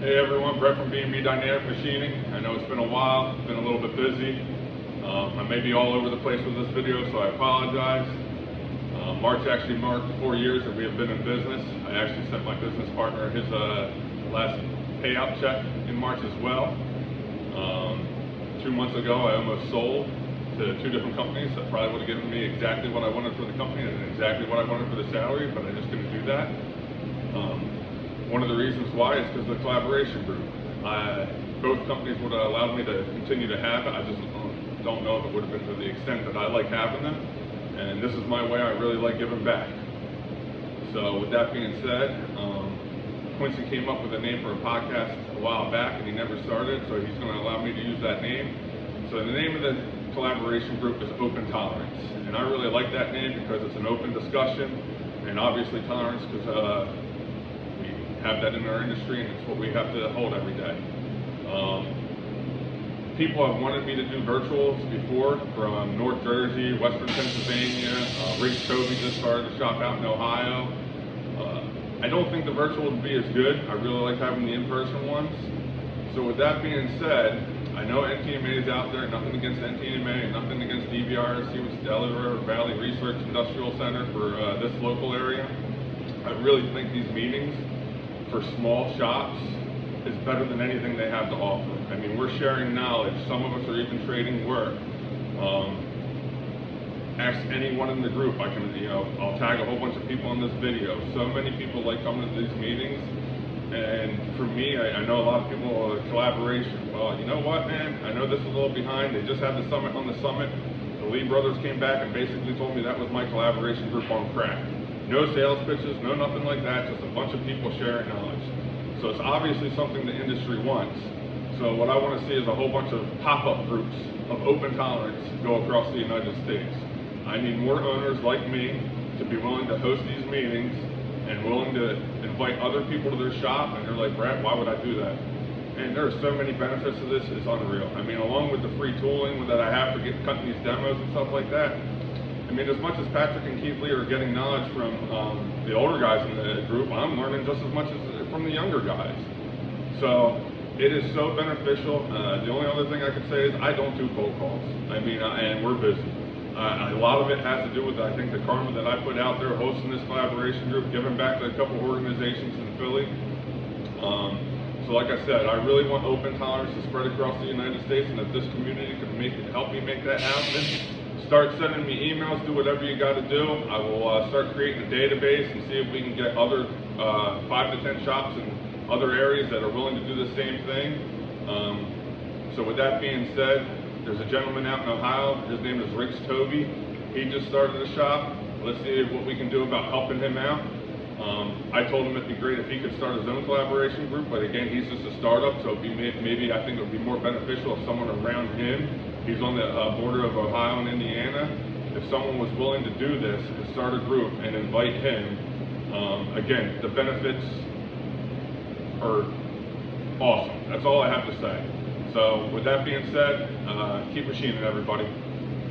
Hey everyone, Brett from B&B Dynamic Machining. I know it's been a while, been a little bit busy. I may be all over the place with this video, so I apologize. March actually marked 4 years that we have been in business. I actually sent my business partner his last payout check in March as well. 2 months ago, I almost sold to 2 different companies that probably would have given me exactly what I wanted for the company and exactly what I wanted for the salary, but I just couldn't do that. One of the reasons why is because of the collaboration group. Both companies would have allowed me to continue to have it. I just don't know if it would have been to the extent that I like having them. And this is my way. I really like giving back. So with that being said, Quincy came up with a name for a podcast a while back and he never started, so he's going to allow me to use that name. So the name of the collaboration group is Open Tolerance. And I really like that name because it's an open discussion, and obviously tolerance because have that in our industry, and it's what we have to hold every day. People have wanted me to do virtuals before from North Jersey, Western Pennsylvania. Riggs Tovey just started a shop out in Ohio. I don't think the virtual would be as good. I really like having the in-person ones. So with that being said, I know NTMA is out there, nothing against NTMA, and nothing against DVRC, which is Delaware Valley Research Industrial Center for this local area. I really think these meetings for small shops is better than anything they have to offer. I mean, we're sharing knowledge. Some of us are even trading work. Ask anyone in the group. I'll tag a whole bunch of people in this video. So many people like coming to these meetings. And for me, I know a lot of people, collaboration. Well, you know what, man? I know this is a little behind. They just had the summit on the summit. The Lee brothers came back and basically told me that was my collaboration group on crack. No sales pitches, no nothing like that, just a bunch of people sharing knowledge. So it's obviously something the industry wants. So what I want to see is a whole bunch of pop-up groups of Open Tolerance go across the United States. I need more owners like me to be willing to host these meetings and willing to invite other people to their shop, and they're like, Brett, why would I do that? And there are so many benefits to this, it's unreal. I mean, along with the free tooling that I have for cutting these demos and stuff like that, I mean, as much as Patrick and Keith Lee are getting knowledge from the older guys in the group, I'm learning just as much as from the younger guys. So it is so beneficial. The only other thing I could say is I don't do cold calls. I mean, and we're busy. A lot of it has to do with, I think, the karma that I put out there, hosting this collaboration group, giving back to a couple organizations in Philly. So like I said, I really want Open Tolerance to spread across the United States, and if this community can help me make that happen, start sending me emails, do whatever you got to do. I will start creating a database and see if we can get other 5 to 10 shops in other areas that are willing to do the same thing. So with that being said, there's a gentleman out in Ohio. His name is Riggs Tovey. He just started a shop. Let's see what we can do about helping him out. I told him it'd be great if he could start his own collaboration group, but again, he's just a startup, so maybe I think it would be more beneficial if someone around him, he's on the border of Ohio and Indiana, if someone was willing to do this and start a group and invite him, again, the benefits are awesome. That's all I have to say. So with that being said, keep machining, everybody.